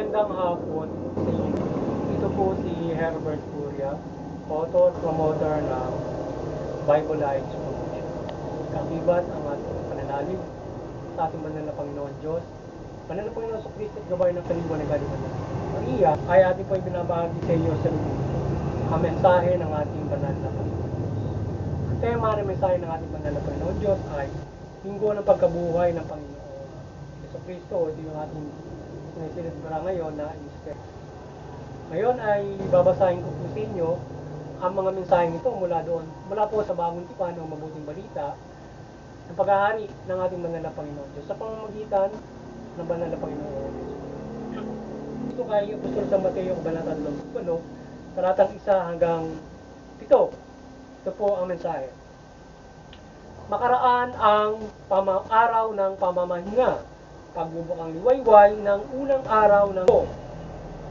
Magandang hapon sa inyo. Ito po si Herbert Curia, author, promoter ng Bible Lives Promotion. Kakibat ang ating pananalig sa ating banal na Panginoon Diyos, banal na Panginoon sa Kristo at gabay ng kaliwan ng kalimutan. Maria ay ating po ibinabahagi sa iyo sa lubos ang mensahe ng ating banal na Panginoon Diyos. Ang tema ng mensahe ng ating banal na Panginoon Diyos ay Linggo ng Pagkabuhay ng Panginoon Yesu Kristo. Ito yung ating sinisilibra ngayon na Easter. Ngayon ay babasahin ko po sa inyo ang mga mensaheng ito mula po sa Bagong Tipan ng Mabuting Balita ng paghahari ng ating banal na Panginoon Diyos sa pamamagitan ng banal na Panginoon Yesu. Ito kay Apostol San Mateo, Kabanata 20, talatang 1 hanggang 7. Ito po ang mensahe. Makaraan ang araw ng pamamahinga, pagbubukang liwayway ng unang araw ng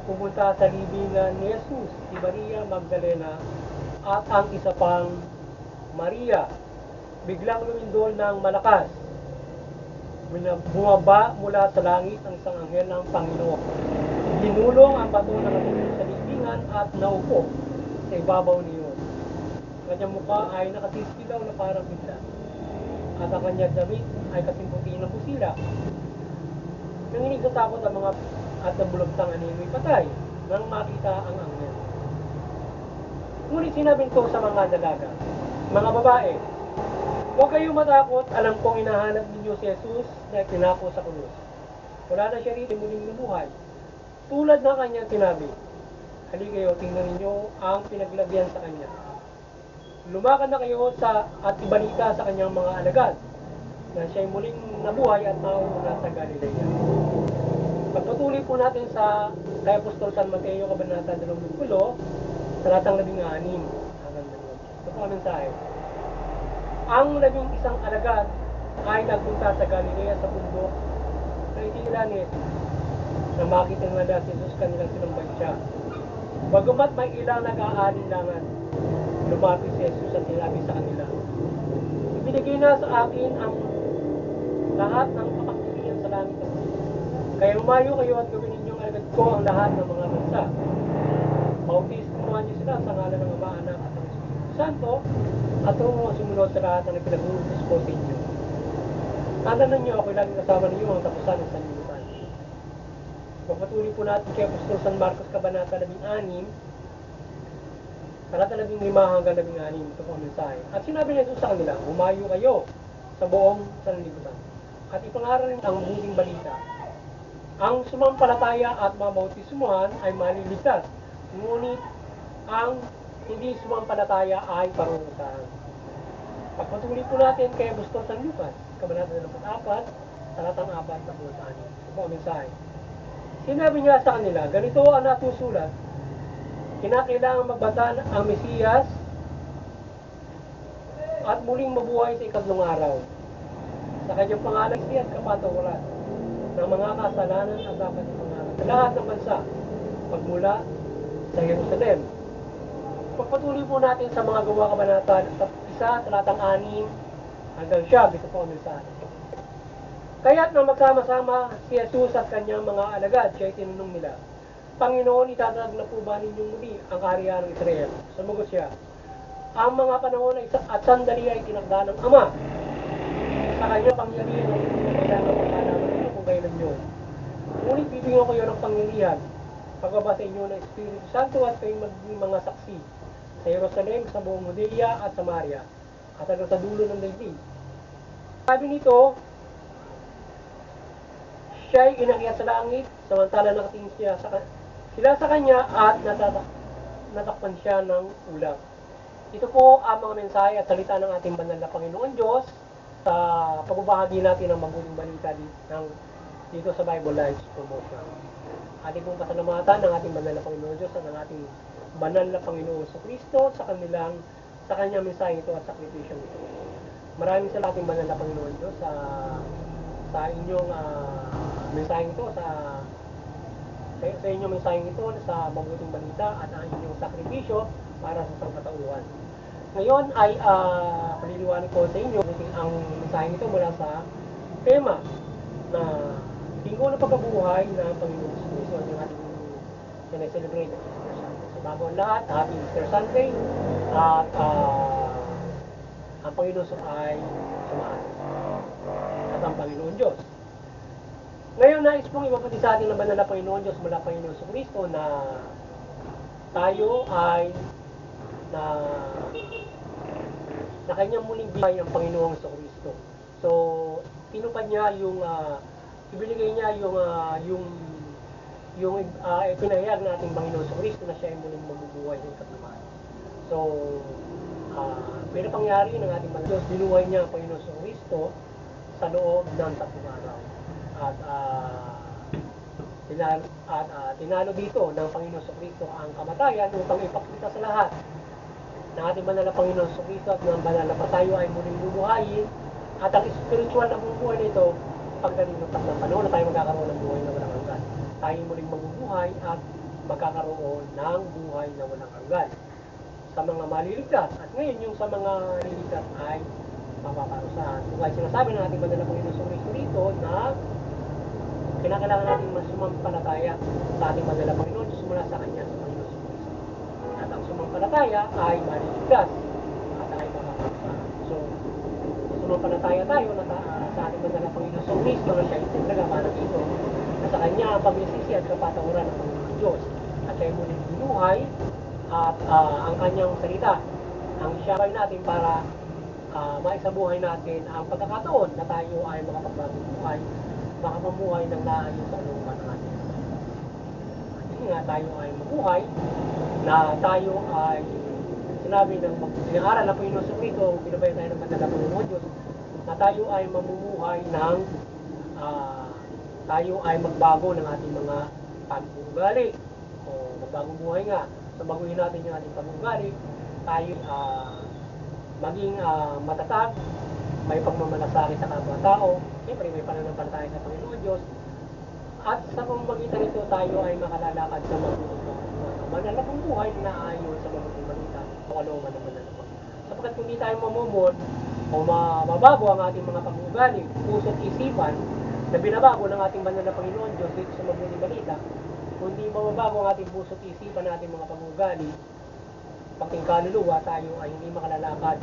pumunta sa libingan ni Jesus, si Maria Magdalena at ang isa pang Maria. Biglang lumindol ng malakas. Bumaba mula sa langit ang isang anghel ng Panginoon. Ginulong ang bato na natulog sa libingan at naupo sa ibabaw niyon. Kanyang mukha ay nakatiskilaw na parang bigla. At ang kanyang damit ay kasimputi ng busila. Nanginig sa takot ang mga at nabulagtang animoy patay nang makita ang anghel. Ngunit sinabi ko sa mga dalaga, mga babae, huwag kayong matakot, alam kong hinahanap ninyo si Jesus na tinako sa krus. Wala na siya rito, muling nabuhay. Tulad ng kanyang sinabi, halika kayo, tingnan ninyo ang pinaglagyan sa kanya. Lumakad na kayo at ibalita sa kanyang mga alagad na siya'y muling nabuhay at mauuna sa Galilea. Pagpatuloy po natin sa kay Apostol San Mateo, Kabanata 20, talatang 16 hanggang 20. Ito po ang mensahe. Ang 11 alagad ay nagpunta sa Galilea sa bundok na itinila ni Jesus. Nang makita nila si Jesus, kanilang sinambay siya. Bagamat may ilang nag-aalinlangan, lumapit si Jesus at sinabi sa kanila, ibinigay na sa akin ang lahat ng kapangyarihan sa langit at lupa. Kaya umayo kayo at gawin ninyong alagad ko ang lahat ng mga bansa. Bautismuhan niyo sila sa ngalan ng Ama, Anak at ng Espiritu Santo at tungo sumunod sa lahat ng pinag-uutos ko sa inyo. Tandaan niyo ako laging kasama ninyo ang tapusan ng sanlibutan. Pagpatuloy po natin kay Apostol San Marcos, Kabanata 16, talata 15 hanggang 16. Ito po ang mensahe. At sinabi niya sa kanila, umayo kayo sa buong sanlibutan at ipangaral ang mabuting balita. Ang sumampalataya at mamautismuhan ay maliligtas, ngunit ang hindi sumampalataya ay parurusahan. Pagpatuloy po natin kay Apostol San Lucas, Kabanata 24, talatang 4 na 6. Ito po ang mensahe. Sinabi niya sa kanila, ganito ang natusulat, kinakailangan magbata ang Mesiyas at muling mabuhay sa ikatlong araw. Sa kanyang pangalan siya at kapatawaran ng mga kasalanan at dapat ipangalan sa lahat ng bansa pagmula sa Jerusalem. Pagpatuloy po natin sa mga gawa kabanata 1, talatang 6 hanggang 7. Ito po ang mensahe. Kaya't nang magsama-sama si Jesus at kanyang mga alagad, siya tinanong nila, Panginoon, itatag na po ba ninyong muli ang kaharian ng Israel? Sumagot siya, ang mga panahon at sandali ay tinakda ng Ama. Sa kanya pangyarihan ang kailangan magkalaman ninyo kung kailan yun. Ngunit bibigyan ko kayo ng pangyarihan, pagbaba sa inyo ng Espiritu Santo at kayong magiging mga saksi sa Jerusalem, sa buong Judea at Samaria, at hanggang sa dulo ng daigdig. Sabi nito, siya'y inakyat sa langit, samantala nakatingin sila sa kanya at natakpan siya ng ulap. Ito po ang mga mensahe at salita ng ating banal na Panginoon Diyos sa pagbabahagi natin ng mabuting balita dito sa Bible Lives Promotion. Ating pong pasalamatan ng ating banal na Panginoon Diyos at ng ating banal na Panginoon sa Kristo sa kanyang mensahe ito at sakripisyo ito. Maraming salamat ating banal na Panginoon Diyos sa inyong mensaheng ito, sa inyong mensaheng ito sa mabuting balita at ang inyong sakripisyo para sa sangkatauhan. Ngayon ay paliliwanag ko sa inyo ang mensaheng ito mula sa tema na linggo ng pagkabuhay ng Panginoon Hesus Kristo yung ating sineselebrate ng Easter Sunday. So bago ang lahat, happy Easter Sunday at ang Panginoon ay sumaasa at ang Panginoon Diyos. Ngayon, nais pong ipapatid sa ating ng banal na Panginoon Diyos mula Panginoon Hesus Kristo na tayo ay na kanyang muling bigay ang Panginoong Hesus Kristo. So, tinupad niya yung ibinigay niya yung pinahayag nating Panginoon Hesus Kristo na siya ay muling mabubuhay ng katunayan. So, pinapangyari ng ating Diyos, binuhay niya ang Panginoon Hesus Kristo sa loob ng 3 araw. At tinalo dito ng Panginoon Hesus Kristo ang kamatayan upang ipakita sa lahat na ating banal na Panginoon Hesus Kristo at ng banal na tayo ay muling bubuhayin at ang spiritual na bubuhay nito pagdating ng takdang panahon na tayo magkakaroon ng buhay na walang hanggan. Tayo muling mabubuhay at magkakaroon ng buhay na walang hanggan sa mga maliligtas. At ngayon yung sa mga liligtas ay mapaparusahan. Kung ay sinasabi ng ating banal na Panginoon Hesus Kristo dito na kinakailangan natin mas sumampalataya sa ating banal na Panginoon Diyos mula sa Kanya sa Panginoon Hesus Kristo. At ang sumampalataya ay maliligtas at ay mapaparusahan. So, sumampalataya tayo na sa ating banal na Panginoon Hesus Kristo na siya ay nagkakaroon dito na sa Kanya ang paglisisi at kapatawaran ng Panginoon Diyos at siya ay muling binuhay at ang Kanyang salita ang siyabay natin para maisabuhay natin ang pagkakataon na tayo ay makapagbagong buhay, makapamuhay ng naayon sa kalooban ng ating hindi nga tayo ay mabuhay na tayo ay sinabi ng pinangaral na Panginoon Hesus Kristo, pinabay tayo ng banal na Panginoon Diyos na tayo ay mamumuhay ng tayo ay magbago ng ating mga pag-uugali o magbagong buhay nga. So baguhin natin yung ating pag-uugali, tayo maging matatag, may pagmamalasakit sa kapwa-tao, siyempre may pananampalataya sa Panginoon Diyos, at sa pamamagitan nito tayo ay makalalakad sa banal na buhay na ayon sa mabuting balita o kalooban ng banal na Panginoon. Sapagkat kung hindi tayo mamumon o mababago ang ating mga pag-uugali, puso't isipan na binabago ng ating banal na Panginoon Diyos dito sa mabuting balita, kung hindi mababago ang ating puso't isipan na ating mga pag-uugali, pagting kaluluwa, tayo ay hindi makalalakad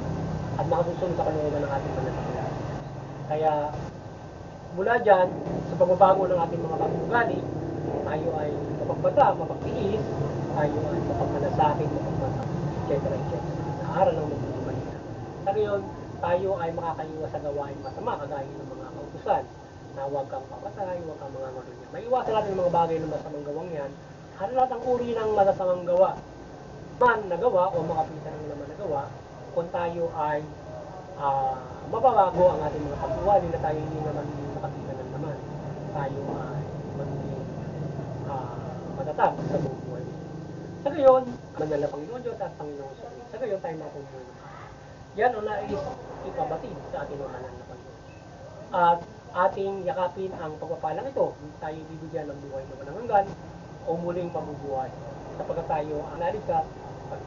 at makasusunod sa kalooban ng ating banal na Panginoon. Kaya mula dyan, sa pagbabago ng ating mga pag-uugali, tayo ay mapagbata, mapagtiis, tayo ay mapagmanasakit, mapagmatang, etc. Naaral ng mabuting balita. Sa ngayon, tayo ay makakaiwas sa gawain masama, kagaya ng mga kautusan, na huwag kang papatay, huwag kang mga marunya. Maiwasan natin ang mga bagay ng masamang gawang yan, at lahat ang uri ng masasamang gawa, man nagawa o makapitan ng naman nagawa, kung tayo ay mababago ang ating mga pag-uwali na tayo hindi naman makapitan ng naman, tayo ay magiging matatag sa buong buhay. Sa gayon, banal na Panginoon Diyos at Panginoon sa Sa gayon tayo mapubuhay. Yan ang nais ipabatid sa ating mga na Panginoon. At ating yakapin ang pagpapalang ito, tayo bibigyan ng buhay na walang hanggan o muling mabubuhay. Sapagkat tayo ang naligtas,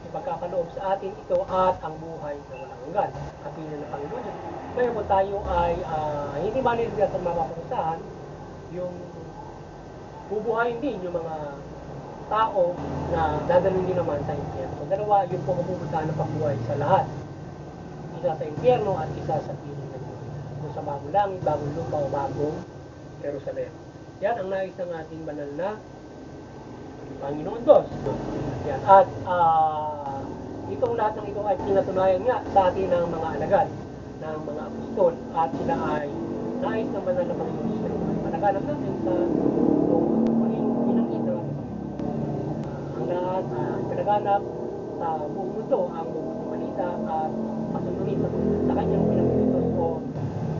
ipagkakaloob sa atin ito at ang buhay na walang hanggan. Kapinin ng Panginoon Diyos. Ngayon kung tayo ay hindi maliligtas at mapaparusahan, yung bubuhayin din yung mga tao na dadalhin din naman sa impyerno. So dalawa yung pumapupuntahan ng pagbuhay sa lahat. Isa sa impyerno at isa sa piling ng Diyos. Kung sa bagong langit, bagong lupa o bagong Jerusalem. Yan ang nais ng ating banal na Panginoon Diyos. Yan. At itong lahat ng ito ay pinatunayan nga sa atin ng mga alagad, ng mga apostol, at sila ay nais ng banal na Panginoon Diyos. Panaganap natin sa muling pinangit ng ating ang lahat pinaganap sa buong mundo ang buong balita at pasunurin sa kanyang pinag-itos o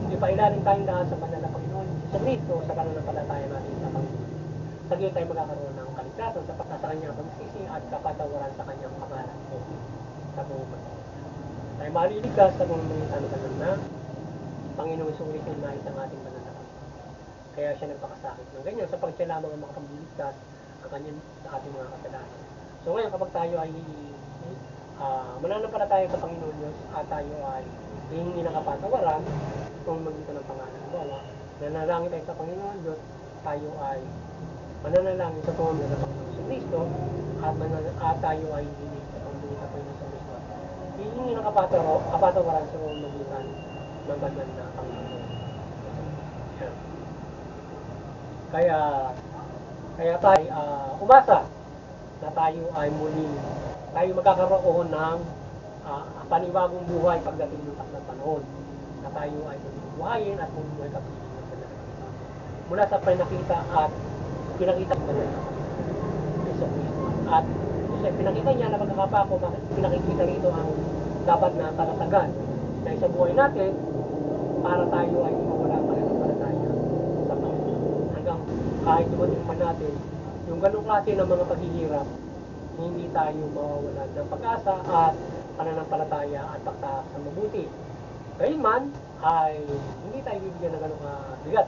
ipailalim tayong lahat sa banal na Panginoon sa Kristo sa pananampalataya natin sa Panginoon. Sa gayon tayo magkakaroon ng kaligtasan sa kanyang pagsisisi at kapatawaran sa kanyang pangalan o sa buong mundo. Tayo maliligtas sa mga banal na Panginoong Hesus Kristo na isang ating banal na Panginoon. Kaya siya nagpakasakit ng ganyan sapagkat siya lamang ang makapagligtas ang kanyang sa ating mga kasalanan. So ngayon kapag tayo ay mananampalataya sa Panginoon Diyos at tayo ay hihingi ng kapatawaran kung magitan ng pangalan. Bawa, nanalangin tayo sa Panginoon Diyos tayo ay mananalangin sa pamamagitan ng Panginoon si Kristo at tayo ay hihiling sa pamamagitan ng Panginoon sa Kristo. Hihingi ng kapatawaran sa pamamagitan ng banal na Panginoon. Yan. Kaya tayo umasa na tayo ay muling magkakaroon ng panibagong buhay pagdating ng takdang panahon, na tayo ay bubuhayin at bubuhay kapiling ng banal. Mula sa pinakita ng banal na Kristo. At pinakita niya na pagkakapako, pinakikita rito ang dapat na talatagan na sa buhay natin para tayo ay mawala pa rin para tayo sa Panginoon. Hanggang kahit dumating man natin yung ganong klase ng mga paghihirap, hindi tayo mawawalan ng pag-asa at pananampalataya at pagtaas sa mabuti. Gayunman ay hindi tayo bibigyan ng ganong bigat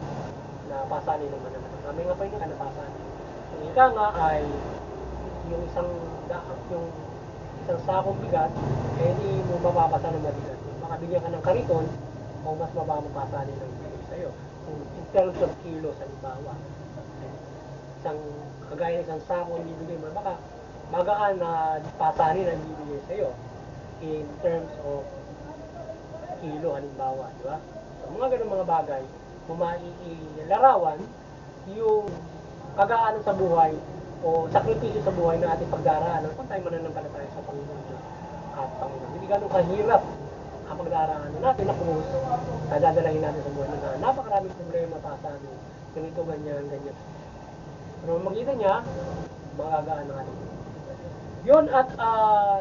na pasanin ng mananatang. Kami nga pa yun na pasanin. Ang ika nga ay yung isang sakong bigat, eh hindi mo mapapasa ng mabigat. Makabigyan ka ng kariton, o mas mapapasanin ng bibigay sa'yo. In terms of kilos, halimbawa, kagaya ng isang sako ang bibigay mo, baka magaan na pasanin ang bibigay sa'yo in terms of kilo, halimbawa, di ba? So, mga ganun mga bagay, larawan yung kagaanan sa buhay o sakripisyo sa buhay na ating pagdaraanan kung tayo mananampalataya sa Panginoon Diyos at Panginoon. Hindi ganun kahirap ang pagdaraanan natin na krus na dadalahin natin sa buhay na napakaraming problema pa sa amin. Ganito, ganyan. Pero makita niya, magagaan ng ating buhay. Yun at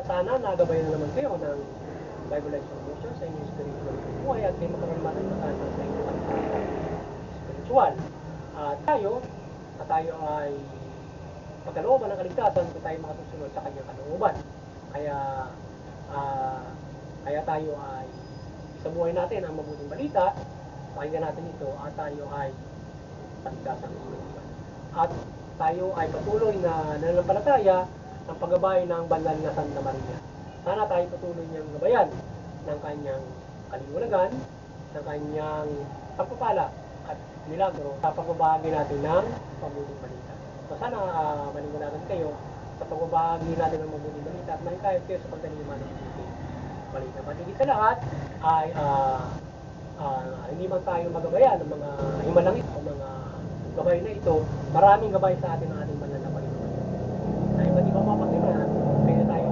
sana nagabayan na naman kayo ng Bible Life Promotion sa inyong spiritual buhay at kayo magkaroon natin matanda sa inyong spiritual. At tayo ay pagkalooban ng kaligtasan kung tayo makasusunod sa kanyang kalooban. Kaya tayo ay sa buhay natin ang mabuting balita, pakinggan natin ito at tayo ay kaligtasan spiritual. At tayo ay patuloy na nananampalataya ng paggabay ng banal na Santa Maria. Sana tayo patuloy niyang gabayan ng kanyang kaliwanagan, ng kanyang pagpapala at milagro sa pagbabahagi natin ng mabuting balita. So sana maniwalagan kayo sa pagbabahagi natin ng mabuting balita at mahikayat kayo sa pagdalima ng mabuting balita. Patigit sa lahat ay hindi man tayo magabayan ng mga himalangit o mga gabay na ito, maraming gabay sa atin ng ating banal na Panginoon. Na iba't ibang mapaghimalaan, kaya tayo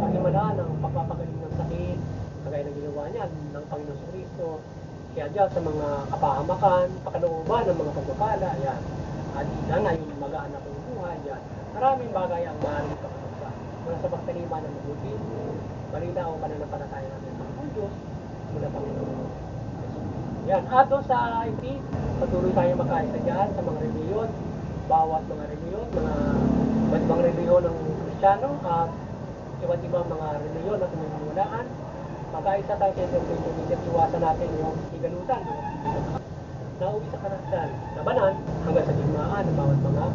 paghimalaan ng pagpapagaling ng sakit, kagaya ng ginawa niya ng Panginoon sa Kristo, kaya dyan sa mga kapahamakan, pakalooban ng mga pagpapala, yan. At yan ay magaan na kong buhay, yan. Maraming bagay ang maaaring pagpapala. Mula sa pagtalima ng mabuti, balita o pananampalataya natin sa Panginoon Diyos, mula Panginoon. Yan. At doon sa IT, patuloy tayo magkaisa dyan sa mga reliyon, bawat mga reliyon, iba't ibang reliyon ng Kristiyano at iba't ibang mga reliyon na tumumulaan. Magkaisa tayo sa interpretation, iwasan natin yung igalutan, nauwi sa karasal, labanan hanggang sa digmaan ng bawat mga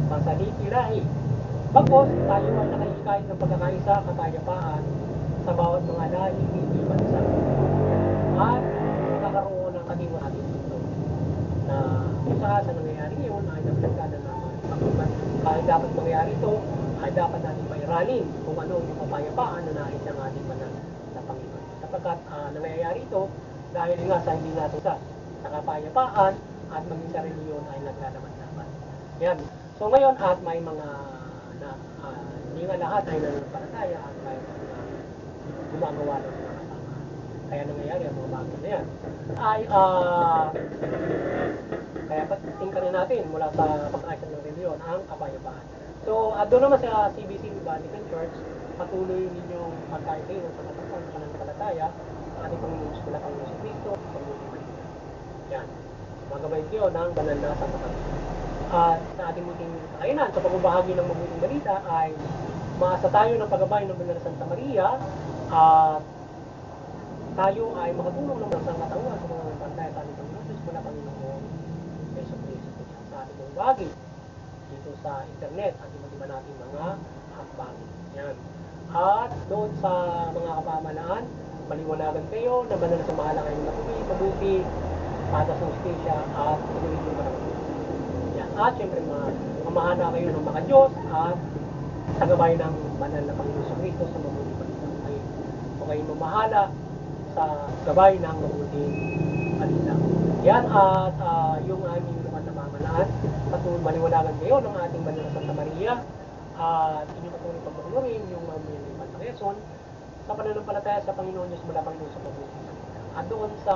pasaliti-lahi. Bagos, tayo ay nakahikayat ng pagkakaisa, kapayapaan sa bawat mga lahi, hindi bansa. At magkakaroon ng katiwala dito na kung sa nangyayari ngayon ay napagkada naman. Kahit dapat mangyayari ito, ay dapat natin pairalin kung ano yung kapayapaan na nais ng ating banal na Panginoon. Sapagkat nangyayari ito dahil nga sa hindi natin sa kapayapaan at maging sa reliyon ay naglalaman-laman. Yan. So ngayon at may mga hindi nga lahat ay nananampalataya at may mga gumagawa ng mga kasama. Kaya nangyayari ang mga bagay na yan. Kaya tingnan natin mula sa pag-aisa ng reliyon ang kapayapaan. So, doon naman sa CBC Vatican Church, patuloy ninyong magkaikain sa matapang ng pananampalataya sa ating Panginoon sa Panginoon si Kristo, Panginoon Maria. Yan. Magabay kayo ng banal na Santa Maria. At sa ating muting kainan, sa pagbabahagi ng mabuting balita ay maasa tayo ng paggabay ng banal na Santa Maria at tayo ay makatulong ng mga katawan sa mga pantay sa ating Panginoon Diyos mula Panginoon Yesu Cristo sa ating pagbabahagi dito sa internet at iba-iba natin mga hakbang. Yan. At doon sa mga kapamalaan, maliwanagan kayo na banal sa mahala kayo mabuti, patas ng justisya at tuloy yung maraming. At syempre, mamahala kayo ng mga Diyos at sa gabay ng banal na Panginoon Kristo sa mabuting balita. Okay, mamahala sa gabay ng mabuting balita. Yan at yung aming lokal na pamahalaan. Patuloy baliwanagan kayo ng ating banal na Santa Maria at inyong patuloy pagpapulurin yung aming Infanta Quezon sa pananampalataya sa Panginoon Diyos mula Panginoon sa mabuting balita. At doon sa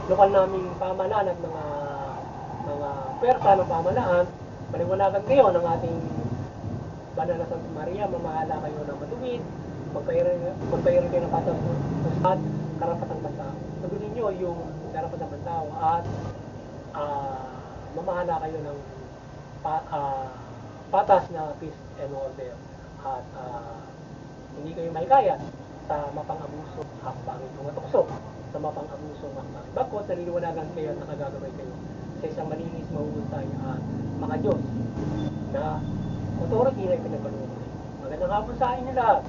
lokal naming pamahalaan at mga pwersa ng pamahalaan, baliwanagan kayo ng ating banal na Santa Maria, mamahala kayo ng matuwid, magpahirin kayo ng patas at karapatang tao. Sagunin nyo yung karapatang tao at mamahala kayo ng patas na peace and order at hindi kayo mahikayat sa mapang-abuso hakbangin kung matukso sa mapang-abuso hakbangin. Bagkos naliliwanagan kayo at nakagagabay kayo sa isang malinis, mahuhusay at mga Diyos na authority na ipinagkaloob. Magandang hapon sa inyo lahat.